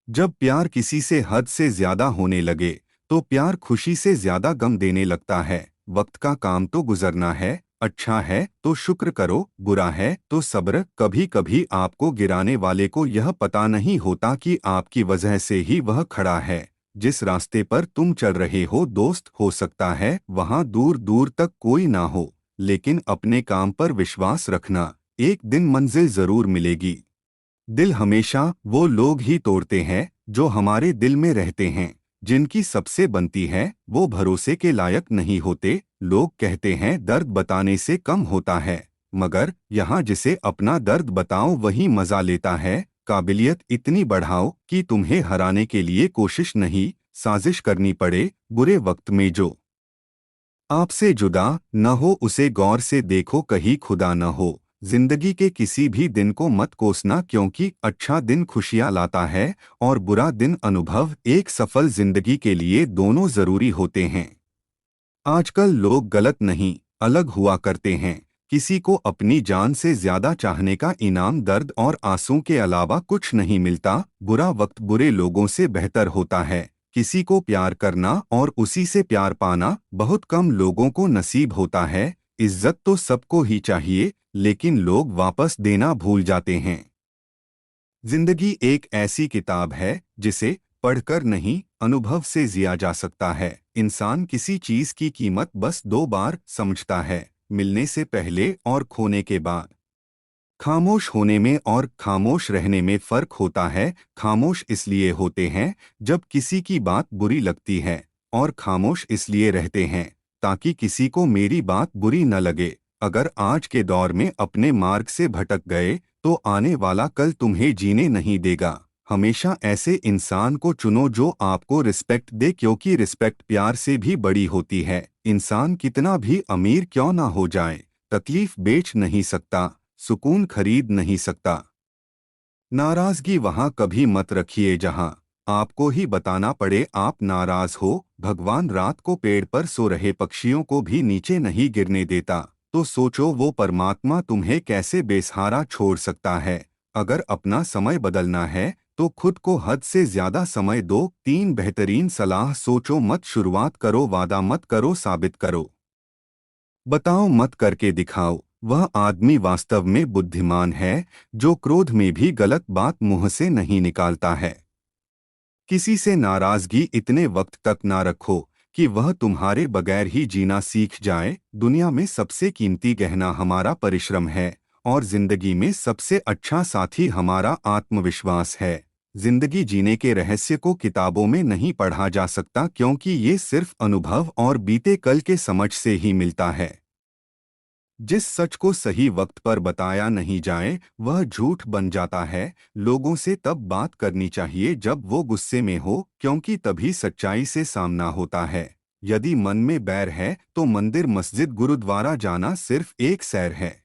जब प्यार किसी से हद से ज्यादा होने लगे तो प्यार खुशी से ज्यादा गम देने लगता है। वक्त का काम तो गुजरना है, अच्छा है तो शुक्र करो, बुरा है तो सब्र। कभी कभी आपको गिराने वाले को यह पता नहीं होता कि आपकी वजह से ही वह खड़ा है। जिस रास्ते पर तुम चल रहे हो दोस्त, हो सकता है वहां दूर दूर तक कोई ना हो, लेकिन अपने काम पर विश्वास रखना, एक दिन मंजिल जरूर मिलेगी। दिल हमेशा वो लोग ही तोड़ते हैं जो हमारे दिल में रहते हैं। जिनकी सबसे बनती है वो भरोसे के लायक नहीं होते। लोग कहते हैं दर्द बताने से कम होता है, मगर यहाँ जिसे अपना दर्द बताओ वही मजा लेता है। काबिलियत इतनी बढ़ाओ कि तुम्हें हराने के लिए कोशिश नहीं, साजिश करनी पड़े। बुरे वक्त में जो आपसे जुदा न हो उसे गौर से देखो, कहीं खुदा न हो। जिंदगी के किसी भी दिन को मत कोसना, क्योंकि अच्छा दिन खुशियां लाता है और बुरा दिन अनुभव। एक सफल जिंदगी के लिए दोनों जरूरी होते हैं। आजकल लोग गलत नहीं, अलग हुआ करते हैं। किसी को अपनी जान से ज्यादा चाहने का इनाम दर्द और आंसू के अलावा कुछ नहीं मिलता। बुरा वक्त बुरे लोगों से बेहतर होता है। किसी को प्यार करना और उसी से प्यार पाना बहुत कम लोगों को नसीब होता है। इज्जत तो सबको ही चाहिए, लेकिन लोग वापस देना भूल जाते हैं। जिंदगी एक ऐसी किताब है जिसे पढ़कर नहीं, अनुभव से जिया जा सकता है। इंसान किसी चीज की कीमत बस दो बार समझता है, मिलने से पहले और खोने के बाद। खामोश होने में और खामोश रहने में फर्क होता है। खामोश इसलिए होते हैं जब किसी की बात बुरी लगती है, और खामोश इसलिए रहते हैं ताकि किसी को मेरी बात बुरी न लगे। अगर आज के दौर में अपने मार्ग से भटक गए तो आने वाला कल तुम्हें जीने नहीं देगा। हमेशा ऐसे इंसान को चुनो जो आपको रिस्पेक्ट दे, क्योंकि रिस्पेक्ट प्यार से भी बड़ी होती है। इंसान कितना भी अमीर क्यों ना हो जाए, तकलीफ बेच नहीं सकता, सुकून खरीद नहीं सकता। नाराजगी वहां कभी मत रखिए जहां आपको ही बताना पड़े आप नाराज हो। भगवान रात को पेड़ पर सो रहे पक्षियों को भी नीचे नहीं गिरने देता, तो सोचो वो परमात्मा तुम्हें कैसे बेसहारा छोड़ सकता है। अगर अपना समय बदलना है तो खुद को हद से ज्यादा समय दो। 3 बेहतरीन सलाह, सोचो मत, शुरुआत करो, वादा मत करो, साबित करो, बताओ मत, करके दिखाओ। वह आदमी वास्तव में बुद्धिमान है जो क्रोध में भी गलत बात मुंह से नहीं निकालता है। किसी से नाराजगी इतने वक्त तक ना रखो कि वह तुम्हारे बगैर ही जीना सीख जाए। दुनिया में सबसे कीमती गहना हमारा परिश्रम है, और जिंदगी में सबसे अच्छा साथी हमारा आत्मविश्वास है। जिंदगी जीने के रहस्य को किताबों में नहीं पढ़ा जा सकता, क्योंकि ये सिर्फ अनुभव और बीते कल के समझ से ही मिलता है। जिस सच को सही वक्त पर बताया नहीं जाए वह झूठ बन जाता है। लोगों से तब बात करनी चाहिए जब वो गुस्से में हो, क्योंकि तभी सच्चाई से सामना होता है। यदि मन में बैर है तो मंदिर, मस्जिद, गुरुद्वारा जाना सिर्फ एक सैर है।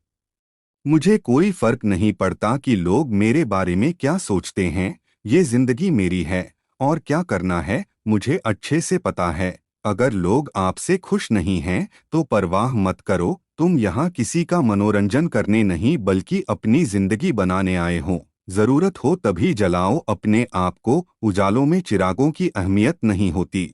मुझे कोई फर्क नहीं पड़ता कि लोग मेरे बारे में क्या सोचते हैं। ये जिंदगी मेरी है और क्या करना है मुझे अच्छे से पता है। अगर लोग आपसे खुश नहीं हैं तो परवाह मत करो। तुम यहाँ किसी का मनोरंजन करने नहीं बल्कि अपनी जिंदगी बनाने आए हो। जरूरत हो तभी जलाओ अपने आप को, उजालों में चिरागों की अहमियत नहीं होती।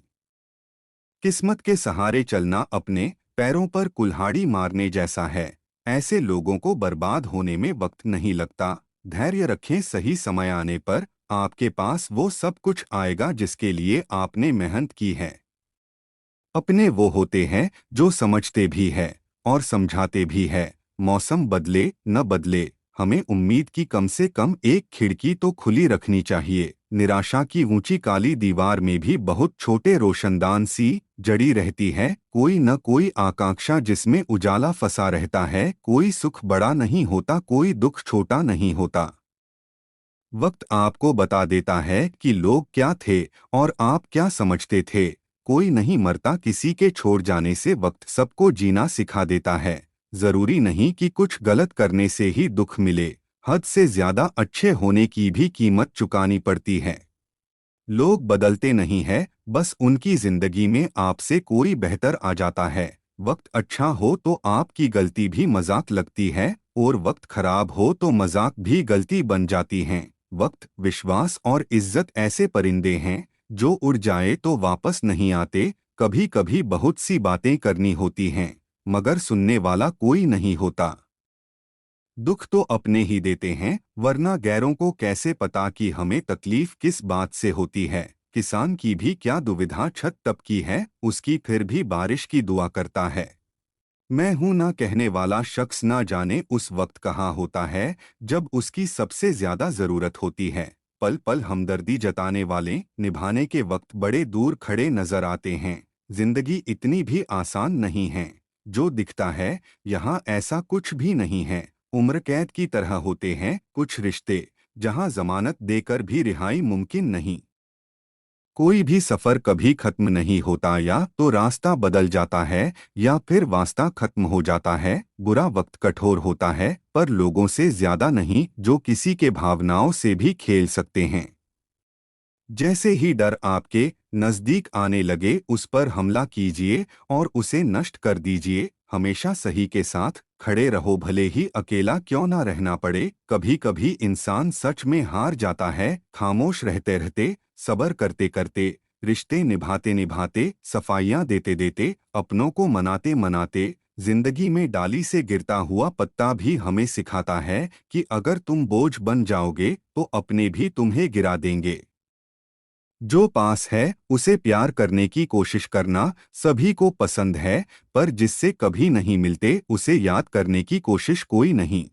किस्मत के सहारे चलना अपने पैरों पर कुल्हाड़ी मारने जैसा है। ऐसे लोगों को बर्बाद होने में वक्त नहीं लगता। धैर्य रखें, सही समय आने पर आपके पास वो सब कुछ आएगा जिसके लिए आपने मेहनत की है। अपने वो होते हैं जो समझते भी है और समझाते भी है। मौसम बदले न बदले, हमें उम्मीद की कम से कम एक खिड़की तो खुली रखनी चाहिए। निराशा की ऊंची काली दीवार में भी बहुत छोटे रोशनदान सी जड़ी रहती है। कोई न कोई आकांक्षा जिसमें उजाला फंसा रहता है। कोई सुख बड़ा नहीं होता, कोई दुख छोटा नहीं होता। वक्त आपको बता देता है कि लोग क्या थे और आप क्या समझते थे। कोई नहीं मरता किसी के छोड़ जाने से, वक्त सबको जीना सिखा देता है। जरूरी नहीं कि कुछ गलत करने से ही दुख मिले, हद से ज्यादा अच्छे होने की भी कीमत चुकानी पड़ती है। लोग बदलते नहीं हैं, बस उनकी जिंदगी में आपसे कोई बेहतर आ जाता है। वक्त अच्छा हो तो आपकी गलती भी मजाक लगती है, और वक्त खराब हो तो मजाक भी गलती बन जाती है। वक्त, विश्वास और इज्जत ऐसे परिंदे हैं जो उड़ जाए तो वापस नहीं आते। कभी कभी बहुत सी बातें करनी होती हैं, मगर सुनने वाला कोई नहीं होता। दुख तो अपने ही देते हैं, वरना गैरों को कैसे पता कि हमें तकलीफ किस बात से होती है। किसान की भी क्या दुविधा छत तप की है, उसकी फिर भी बारिश की दुआ करता है। मैं हूं ना कहने वाला शख्स ना जाने उस वक्त कहाँ होता है जब उसकी सबसे ज्यादा जरूरत होती है। पल पल हमदर्दी जताने वाले निभाने के वक्त बड़े दूर खड़े नजर आते हैं। जिंदगी इतनी भी आसान नहीं है। जो दिखता है यहाँ ऐसा कुछ भी नहीं है। उम्र कैद की तरह होते हैं कुछ रिश्ते, जहाँ जमानत देकर भी रिहाई मुमकिन नहीं। कोई भी सफर कभी खत्म नहीं होता, या तो रास्ता बदल जाता है या फिर वास्ता खत्म हो जाता है। बुरा वक्त कठोर होता है, पर लोगों से ज्यादा नहीं, जो किसी के भावनाओं से भी खेल सकते हैं। जैसे ही डर आपके नजदीक आने लगे, उस पर हमला कीजिए और उसे नष्ट कर दीजिए। हमेशा सही के साथ खड़े रहो, भले ही अकेला क्यों ना रहना पड़े। कभी कभी इंसान सच में हार जाता है, खामोश रहते रहते, सब्र करते करते, रिश्ते निभाते निभाते, सफाइयाँ देते देते, अपनों को मनाते मनाते। जिंदगी में डाली से गिरता हुआ पत्ता भी हमें सिखाता है कि अगर तुम बोझ बन जाओगे तो अपने भी तुम्हें गिरा देंगे। जो पास है उसे प्यार करने की कोशिश करना सभी को पसंद है, पर जिससे कभी नहीं मिलते उसे याद करने की कोशिश कोई नहीं।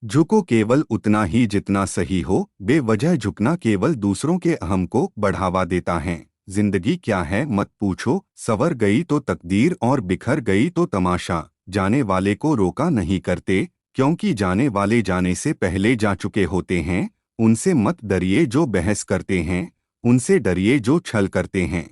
झुको केवल उतना ही जितना सही हो, बेवजह झुकना केवल दूसरों के अहम को बढ़ावा देता है। जिंदगी क्या है मत पूछो, संवर गई तो तकदीर और बिखर गई तो तमाशा। जाने वाले को रोका नहीं करते, क्योंकि जाने वाले जाने से पहले जा चुके होते हैं। उनसे मत डरिए जो बहस करते हैं, उनसे डरिए जो छल करते हैं।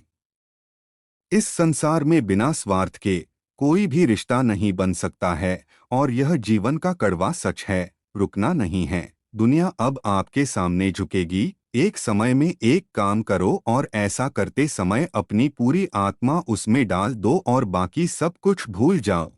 इस संसार में बिना स्वार्थ के कोई भी रिश्ता नहीं बन सकता है, और यह जीवन का कड़वा सच है। रुकना नहीं है। दुनिया अब आपके सामने झुकेगी। एक समय में एक काम करो और ऐसा करते समय अपनी पूरी आत्मा उसमें डाल दो और बाकी सब कुछ भूल जाओ।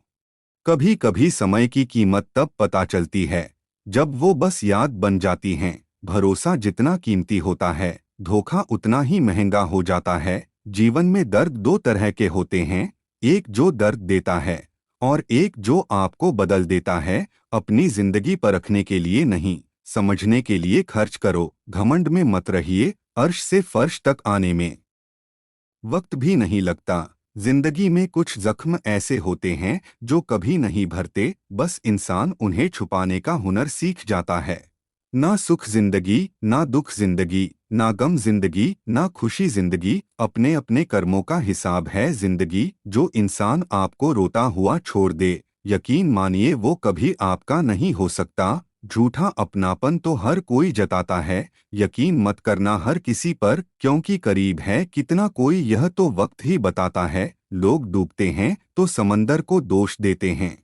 कभी कभी समय की कीमत तब पता चलती है जब वो बस याद बन जाती हैं। भरोसा जितना कीमती होता है, धोखा उतना ही महंगा हो जाता है। जीवन में दर्द दो तरह के होते हैं, एक जो दर्द देता है और एक जो आपको बदल देता है। अपनी जिंदगी परखने के लिए नहीं, समझने के लिए खर्च करो। घमंड में मत रहिए, अर्श से फर्श तक आने में वक्त भी नहीं लगता। जिंदगी में कुछ जख्म ऐसे होते हैं जो कभी नहीं भरते, बस इंसान उन्हें छुपाने का हुनर सीख जाता है। ना सुख जिंदगी, ना दुख जिंदगी, ना गम जिंदगी, ना खुशी जिंदगी। अपने अपने कर्मों का हिसाब है जिंदगी। जो इंसान आपको रोता हुआ छोड़ दे, यकीन मानिए वो कभी आपका नहीं हो सकता। झूठा अपनापन तो हर कोई जताता है, यकीन मत करना हर किसी पर, क्योंकि करीब है कितना कोई यह तो वक्त ही बताता है। लोग डूबते हैं तो समंदर को दोष देते हैं,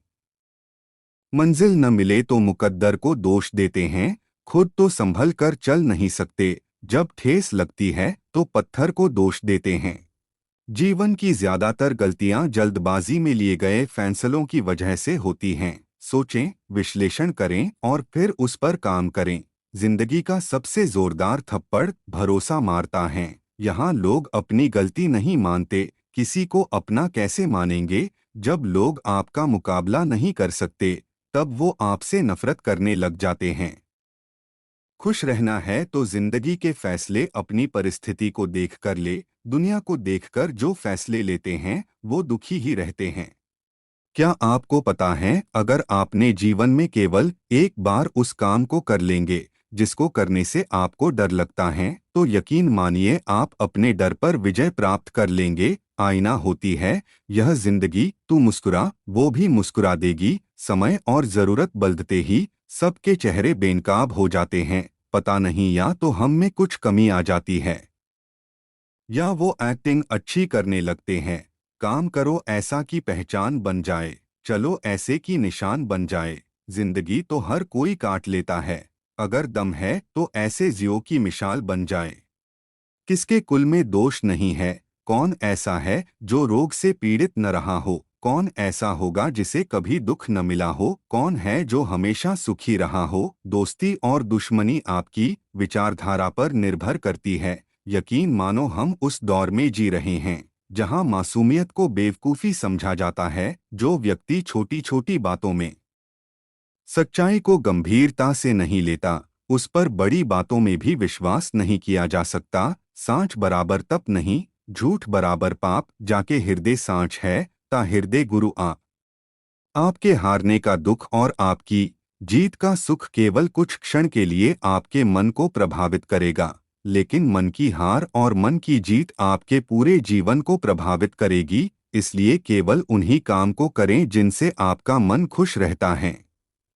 मंजिल न मिले तो मुकद्दर को दोष देते हैं, खुद तो संभल कर चल नहीं सकते। जब ठेस लगती है तो पत्थर को दोष देते हैं। जीवन की ज्यादातर गलतियां जल्दबाजी में लिए गए फैसलों की वजह से होती हैं। सोचें, विश्लेषण करें और फिर उस पर काम करें। जिंदगी का सबसे जोरदार थप्पड़ भरोसा मारता है। यहाँ लोग अपनी गलती नहीं मानते, किसी को अपना कैसे मानेंगे। जब लोग आपका मुकाबला नहीं कर सकते, तब वो आपसे नफरत करने लग जाते हैं। खुश रहना है तो जिंदगी के फैसले अपनी परिस्थिति को देखकर ले। दुनिया को देखकर जो फैसले लेते हैं वो दुखी ही रहते हैं। क्या आपको पता है, अगर आपने जीवन में केवल एक बार उस काम को कर लेंगे जिसको करने से आपको डर लगता है, तो यकीन मानिए आप अपने डर पर विजय प्राप्त कर लेंगे। आईना होती है यह जिंदगी, तू मुस्कुरा वो भी मुस्कुरा देगी। समय और जरूरत बदलते ही सबके चेहरे बेनकाब हो जाते हैं। पता नहीं, या तो हम में कुछ कमी आ जाती है या वो एक्टिंग अच्छी करने लगते हैं। काम करो ऐसा कि पहचान बन जाए, चलो ऐसे की निशान बन जाए। जिंदगी तो हर कोई काट लेता है, अगर दम है तो ऐसे जियो की मिसाल बन जाए। किसके कुल में दोष नहीं है, कौन ऐसा है जो रोग से पीड़ित न रहा हो। कौन ऐसा होगा जिसे कभी दुख न मिला हो? कौन है जो हमेशा सुखी रहा हो? दोस्ती और दुश्मनी आपकी विचारधारा पर निर्भर करती है। यकीन मानो हम उस दौर में जी रहे हैं जहां मासूमियत को बेवकूफ़ी समझा जाता है। जो व्यक्ति छोटी छोटी बातों में सच्चाई को गंभीरता से नहीं लेता, उस पर बड़ी बातों में भी विश्वास नहीं किया जा सकता। सांच बराबर तप नहीं, झूठ बराबर पाप। जाके हृदय सांच है, ता हृदय गुरु आप। आपके हारने का दुख और आपकी जीत का सुख केवल कुछ क्षण के लिए आपके मन को प्रभावित करेगा, लेकिन मन की हार और मन की जीत आपके पूरे जीवन को प्रभावित करेगी। इसलिए केवल उन्हीं काम को करें जिनसे आपका मन खुश रहता है।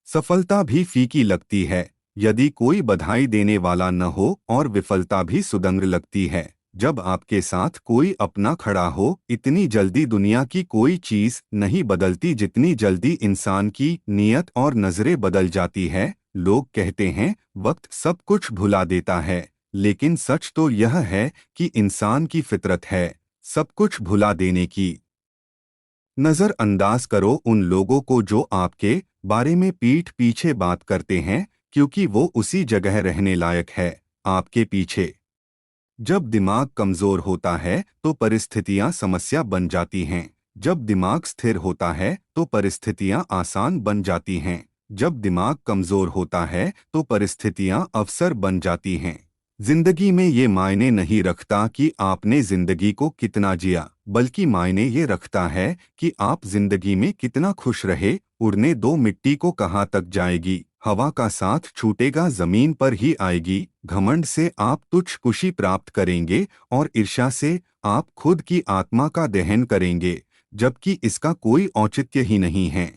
सफलता भी फीकी लगती है यदि कोई बधाई देने वाला न हो, और विफलता भी सुदंग लगती है जब आपके साथ कोई अपना खड़ा हो। इतनी जल्दी दुनिया की कोई चीज नहीं बदलती जितनी जल्दी इंसान की नीयत और नजरें बदल जाती है। लोग कहते हैं वक्त सब कुछ भुला देता है, लेकिन सच तो यह है कि इंसान की फितरत है सब कुछ भुला देने की। नजरअंदाज करो उन लोगों को जो आपके बारे में पीठ पीछे बात करते हैं, क्योंकि वो उसी जगह रहने लायक है, आपके पीछे। जब दिमाग कमजोर होता है तो परिस्थितियां समस्या बन जाती हैं। जब दिमाग स्थिर होता है तो परिस्थितियां आसान बन जाती हैं। जब दिमाग कमजोर होता है तो परिस्थितियां अवसर बन जाती हैं। जिंदगी में ये मायने नहीं रखता कि आपने जिंदगी को कितना जिया, बल्कि मायने ये रखता है कि आप जिंदगी में कितना खुश रहे। उड़ने दो मिट्टी को कहाँ तक जाएगी, हवा का साथ छूटेगा जमीन पर ही आएगी। घमंड से आप तुच्छ खुशी प्राप्त करेंगे और ईर्ष्या से आप खुद की आत्मा का दहन करेंगे, जबकि इसका औचित्य औचित्य ही नहीं है।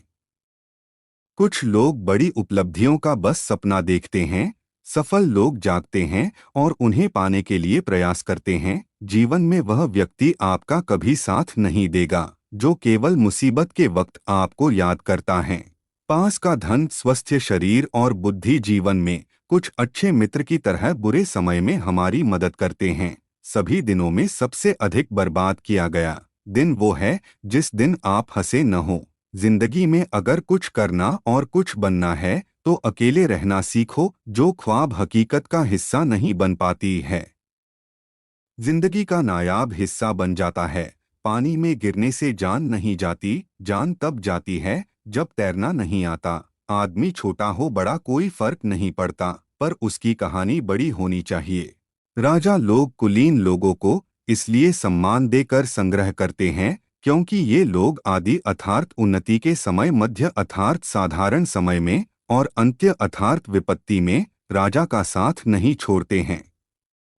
कुछ लोग बड़ी उपलब्धियों का बस सपना देखते हैं, सफल लोग जागते हैं और उन्हें पाने के लिए प्रयास करते हैं। जीवन में वह व्यक्ति आपका कभी साथ नहीं देगा जो केवल मुसीबत के वक्त आपको याद करता है। पास का धन, स्वस्थ शरीर और बुद्धि जीवन में कुछ अच्छे मित्र की तरह बुरे समय में हमारी मदद करते हैं। सभी दिनों में सबसे अधिक बर्बाद किया गया दिन वो है जिस दिन आप हंसे न हो। जिंदगी में अगर कुछ करना और कुछ बनना है तो अकेले रहना सीखो। जो ख्वाब हकीकत का हिस्सा नहीं बन पाती है, जिंदगी का नायाब हिस्सा बन जाता है। पानी में गिरने से जान नहीं जाती, जान तब जाती है जब तैरना नहीं आता। आदमी छोटा हो बड़ा कोई फर्क नहीं पड़ता, पर उसकी कहानी बड़ी होनी चाहिए। राजा लोग कुलीन लोगों को इसलिए सम्मान देकर संग्रह करते हैं क्योंकि ये लोग आदि अर्थात उन्नति के समय, मध्य अर्थात साधारण समय में और अंत्य अर्थात विपत्ति में राजा का साथ नहीं छोड़ते हैं।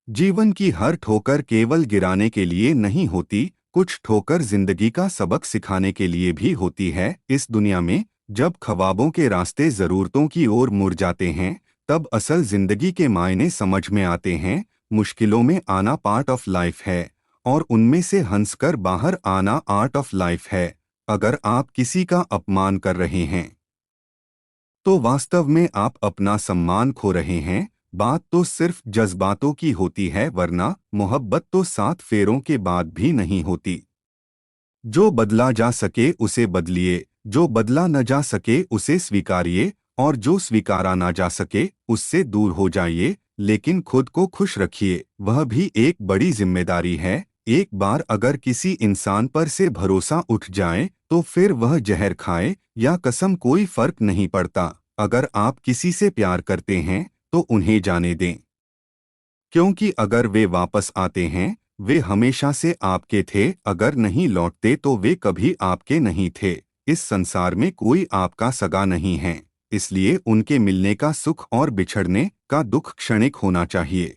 जीवन की हर ठोकर केवल गिराने के लिए नहीं होती, कुछ ठोकर जिंदगी का सबक सिखाने के लिए भी होती है। इस दुनिया में जब ख्वाबों के रास्ते जरूरतों की ओर मुड़ जाते हैं, तब असल जिंदगी के मायने समझ में आते हैं। मुश्किलों में आना पार्ट ऑफ लाइफ है और उनमें से हंसकर बाहर आना आर्ट ऑफ लाइफ है। अगर आप किसी का अपमान कर रहे हैं तो वास्तव में आप अपना सम्मान खो रहे हैं। बात तो सिर्फ जज्बातों की होती है, वरना मोहब्बत तो 7 फेरों के बाद भी नहीं होती। जो बदला जा सके उसे बदलिए, जो बदला न जा सके उसे स्वीकारिए, और जो स्वीकारा ना जा सके उससे दूर हो जाइए। लेकिन खुद को खुश रखिए, वह भी एक बड़ी जिम्मेदारी है। एक बार अगर किसी इंसान पर से भरोसा उठ जाए तो फिर वह जहर खाए या कसम कोई फर्क नहीं पड़ता। अगर आप किसी से प्यार करते हैं तो उन्हें जाने दें, क्योंकि अगर वे वापस आते हैं वे हमेशा से आपके थे, अगर नहीं लौटते तो वे कभी आपके नहीं थे। इस संसार में कोई आपका सगा नहीं है, इसलिए उनके मिलने का सुख और बिछड़ने का दुख क्षणिक होना चाहिए।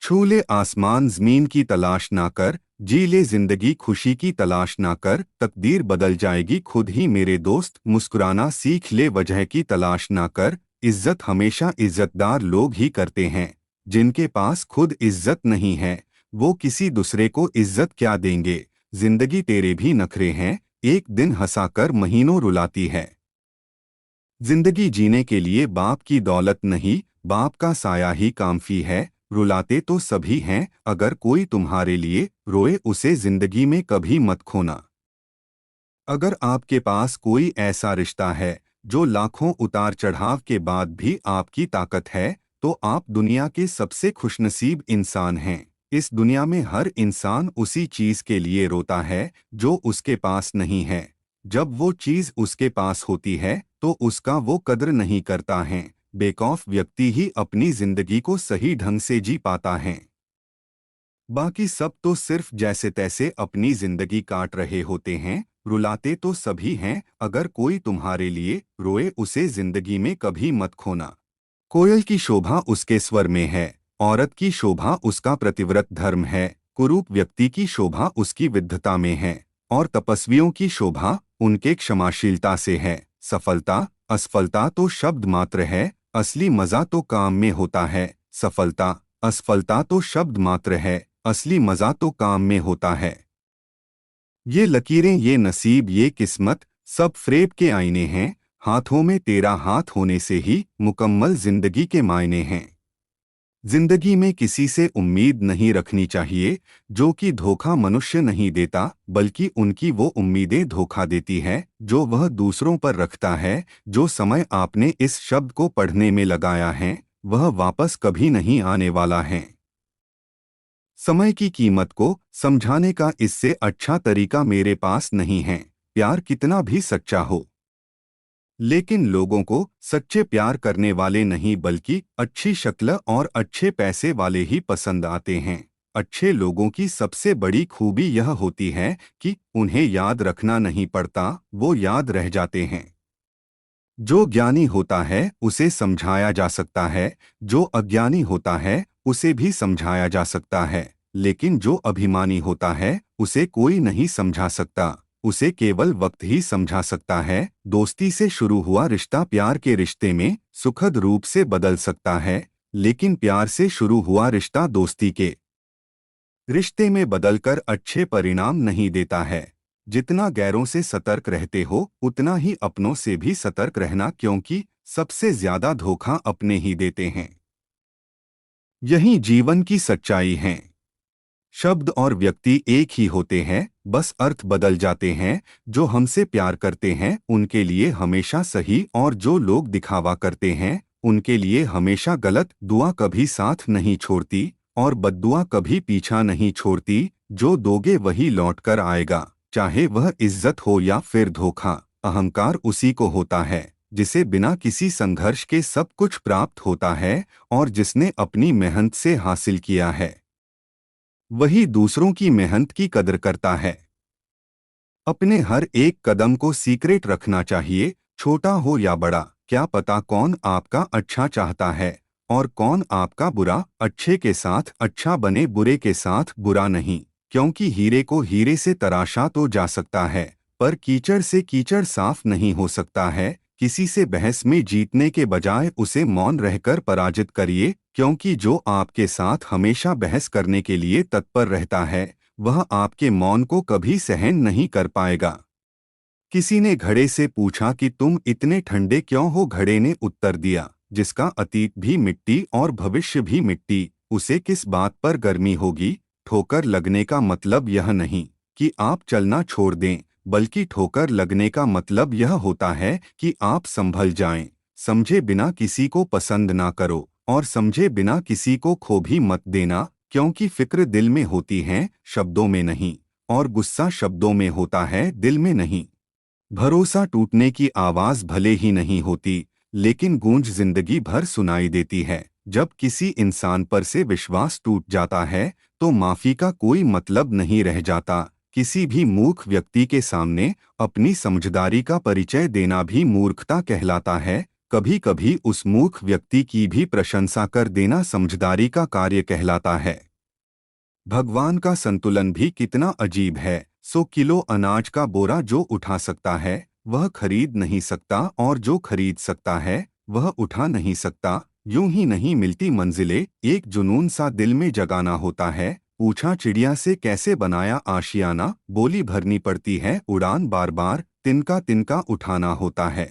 छू ले आसमान ज़मीन की तलाश ना कर, जी ले जिंदगी खुशी की तलाश ना कर। तकदीर बदल जाएगी खुद ही मेरे दोस्त, मुस्कुराना सीख ले वजह की तलाश ना कर। इज्जत हमेशा इज्जतदार लोग ही करते हैं, जिनके पास खुद इज्जत नहीं है वो किसी दूसरे को इज्जत क्या देंगे। जिंदगी तेरे भी नखरे हैं, एक दिन हंसाकर महीनों रुलाती है। जिंदगी जीने के लिए बाप की दौलत नहीं, बाप का साया ही काफी है। रुलाते तो सभी हैं, अगर कोई तुम्हारे लिए रोए उसे जिंदगी में कभी मत खोना। अगर आपके पास कोई ऐसा रिश्ता है जो लाखों उतार चढ़ाव के बाद भी आपकी ताकत है, तो आप दुनिया के सबसे खुशनसीब इंसान हैं। इस दुनिया में हर इंसान उसी चीज के लिए रोता है जो उसके पास नहीं है। जब वो चीज उसके पास होती है तो उसका वो कद्र नहीं करता है। बेखौफ व्यक्ति ही अपनी जिंदगी को सही ढंग से जी पाता है। बाकी सब तो सिर्फ जैसे तैसे अपनी जिंदगी काट रहे होते हैं। रुलाते तो सभी हैं, अगर कोई तुम्हारे लिए रोए उसे जिंदगी में कभी मत खोना। कोयल की शोभा उसके स्वर में है, औरत की शोभा उसका प्रतिव्रत धर्म है, कुरूप व्यक्ति की शोभा उसकी विद्धता में है, और तपस्वियों की शोभा उनके क्षमाशीलता से है। सफलता असफलता तो शब्द मात्र है, असली मजा तो काम में होता है। सफलता असफलता तो शब्द मात्र है, असली मजा तो काम में होता है। ये लकीरें, ये नसीब, ये किस्मत सब फ्रेब के आईने हैं। हाथों में तेरा हाथ होने से ही मुकम्मल जिंदगी के मायने हैं। जिंदगी में किसी से उम्मीद नहीं रखनी चाहिए, जो कि धोखा मनुष्य नहीं देता, बल्कि उनकी वो उम्मीदें धोखा देती है जो वह दूसरों पर रखता है। जो समय आपने इस शब्द को पढ़ने में लगाया है वह वापस कभी नहीं आने वाला है। समय की कीमत को समझाने का इससे अच्छा तरीका मेरे पास नहीं है। प्यार कितना भी सच्चा हो, लेकिन लोगों को सच्चे प्यार करने वाले नहीं बल्कि अच्छी शक्ल और अच्छे पैसे वाले ही पसंद आते हैं। अच्छे लोगों की सबसे बड़ी खूबी यह होती है कि उन्हें याद रखना नहीं पड़ता, वो याद रह जाते हैं। जो ज्ञानी होता है उसे समझाया जा सकता है, जो अज्ञानी होता है उसे भी समझाया जा सकता है, लेकिन जो अभिमानी होता है उसे कोई नहीं समझा सकता, उसे केवल वक्त ही समझा सकता है। दोस्ती से शुरू हुआ रिश्ता प्यार के रिश्ते में सुखद रूप से बदल सकता है, लेकिन प्यार से शुरू हुआ रिश्ता दोस्ती के रिश्ते में बदलकर अच्छे परिणाम नहीं देता है। जितना गैरों से सतर्क रहते हो उतना ही अपनों से भी सतर्क रहना, क्योंकि सबसे ज्यादा धोखा अपने ही देते हैं। यही जीवन की सच्चाई है। शब्द और व्यक्ति एक ही होते हैं, बस अर्थ बदल जाते हैं। जो हमसे प्यार करते हैं उनके लिए हमेशा सही, और जो लोग दिखावा करते हैं उनके लिए हमेशा गलत। दुआ कभी साथ नहीं छोड़ती और बद्दुआ कभी पीछा नहीं छोड़ती। जो दोगे वही लौट कर आएगा, चाहे वह इज्जत हो या फिर धोखा। अहंकार उसी को होता है जिसे बिना किसी संघर्ष के सब कुछ प्राप्त होता है, और जिसने अपनी मेहनत से हासिल किया है वही दूसरों की मेहनत की कदर करता है। अपने हर एक कदम को सीक्रेट रखना चाहिए, छोटा हो या बड़ा। क्या पता कौन आपका अच्छा चाहता है और कौन आपका बुरा। अच्छे के साथ अच्छा बने, बुरे के साथ बुरा नहीं, क्योंकि हीरे को हीरे से तराशा तो जा सकता है, पर कीचड़ से कीचड़ साफ नहीं हो सकता है। किसी से बहस में जीतने के बजाय उसे मौन रहकर पराजित करिए, क्योंकि जो आपके साथ हमेशा बहस करने के लिए तत्पर रहता है वह आपके मौन को कभी सहन नहीं कर पाएगा। किसी ने घड़े से पूछा कि तुम इतने ठंडे क्यों हो। घड़े ने उत्तर दिया, जिसका अतीत भी मिट्टी और भविष्य भी मिट्टी, उसे किस बात पर गर्मी होगी। ठोकर लगने का मतलब यह नहीं कि आप चलना छोड़ दें, बल्कि ठोकर लगने का मतलब यह होता है कि आप संभल जाएं। समझे बिना किसी को पसंद ना करो, और समझे बिना किसी को खो भी मत देना, क्योंकि फिक्र दिल में होती है, शब्दों में नहीं, और गुस्सा शब्दों में होता है, दिल में नहीं। भरोसा टूटने की आवाज भले ही नहीं होती, लेकिन गूंज जिंदगी भर सुनाई देती है। जब किसी इंसान पर से विश्वास टूट जाता है तो माफी का कोई मतलब नहीं रह जाता। किसी भी मूर्ख व्यक्ति के सामने अपनी समझदारी का परिचय देना भी मूर्खता कहलाता है। कभी कभी उस मूर्ख व्यक्ति की भी प्रशंसा कर देना समझदारी का कार्य कहलाता है। भगवान का संतुलन भी कितना अजीब है। 100 किलो अनाज का बोरा जो उठा सकता है वह खरीद नहीं सकता, और जो खरीद सकता है वह उठा नहीं सकता। यूं ही नहीं मिलती मंजिलें, एक जुनून सा दिल में जगाना होता है। पूछा चिड़िया से कैसे बनाया आशियाना, बोली भरनी पड़ती है उड़ान, बार बार तिनका तिनका उठाना होता है।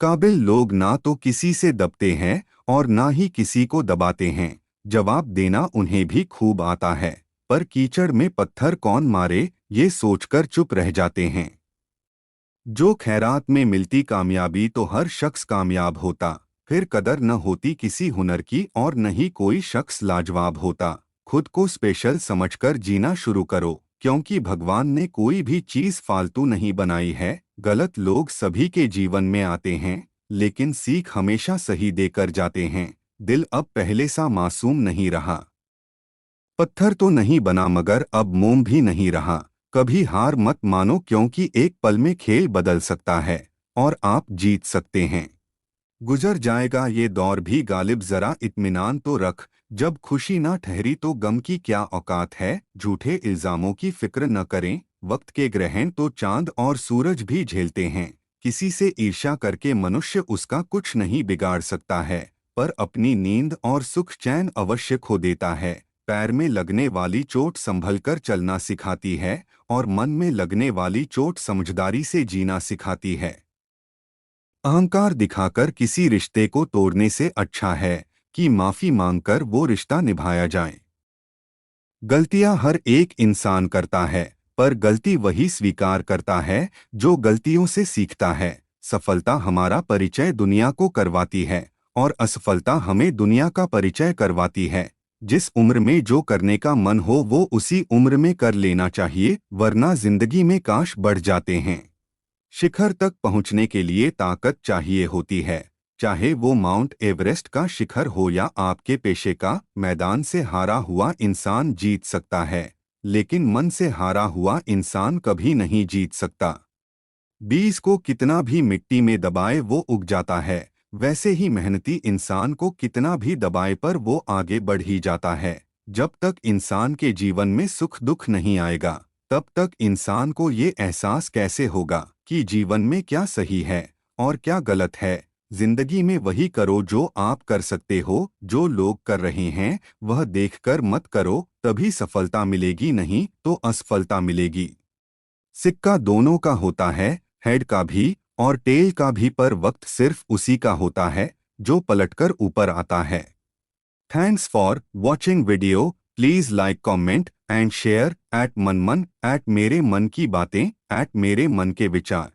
काबिल लोग ना तो किसी से दबते हैं और ना ही किसी को दबाते हैं। जवाब देना उन्हें भी खूब आता है, पर कीचड़ में पत्थर कौन मारे ये सोचकर चुप रह जाते हैं। जो खैरात में मिलती कामयाबी तो हर शख्स कामयाब होता, फिर कदर न होती किसी हुनर की और न ही कोई शख्स लाजवाब होता। खुद को स्पेशल समझकर जीना शुरू करो, क्योंकि भगवान ने कोई भी चीज़ फालतू नहीं बनाई है। गलत लोग सभी के जीवन में आते हैं, लेकिन सीख हमेशा सही देकर जाते हैं। दिल अब पहले सा मासूम नहीं रहा। पत्थर तो नहीं बना मगर अब मोम भी नहीं रहा। कभी हार मत मानो, क्योंकि एक पल में खेल बदल सकता है और आप जीत सकते हैं। गुजर जाएगा ये दौर भी गालिब, जरा इत्मीनान तो रख। जब खुशी ना ठहरी तो गम की क्या औकात है। झूठे इल्जामों की फिक्र न करें, वक्त के ग्रहण तो चांद और सूरज भी झेलते हैं। किसी से ईर्ष्या करके मनुष्य उसका कुछ नहीं बिगाड़ सकता है, पर अपनी नींद और सुख चैन अवश्य खो देता है। पैर में लगने वाली चोट संभलकर चलना सिखाती है, और मन में लगने वाली चोट समझदारी से जीना सिखाती है। अहंकार दिखाकर किसी रिश्ते को तोड़ने से अच्छा है कि माफी मांगकर वो रिश्ता निभाया जाए। गलतियां हर एक इंसान करता है, पर गलती वही स्वीकार करता है जो गलतियों से सीखता है। सफलता हमारा परिचय दुनिया को करवाती है, और असफलता हमें दुनिया का परिचय करवाती है। जिस उम्र में जो करने का मन हो वो उसी उम्र में कर लेना चाहिए, वरना जिंदगी में काश बढ़ जाते हैं। शिखर तक पहुंचने के लिए ताकत चाहिए होती है, चाहे वो माउंट एवरेस्ट का शिखर हो या आपके पेशे का मैदान। से हारा हुआ इंसान जीत सकता है, लेकिन मन से हारा हुआ इंसान कभी नहीं जीत सकता। बीज को कितना भी मिट्टी में दबाए वो उग जाता है, वैसे ही मेहनती इंसान को कितना भी दबाए पर वो आगे बढ़ ही जाता है। जब तक इंसान के जीवन में सुख दुख नहीं आएगा, तब तक इंसान को ये एहसास कैसे होगा कि जीवन में क्या सही है और क्या गलत है। जिंदगी में वही करो जो आप कर सकते हो, जो लोग कर रहे हैं वह देखकर मत करो, तभी सफलता मिलेगी, नहीं तो असफलता मिलेगी। सिक्का दोनों का होता है, हेड का भी और टेल का भी, पर वक्त सिर्फ उसी का होता है जो पलटकर ऊपर आता है। Thanks for watching video. Please like, comment and share. @मनमन, @मेरे मन की बातें, @मेरे मन के विचार।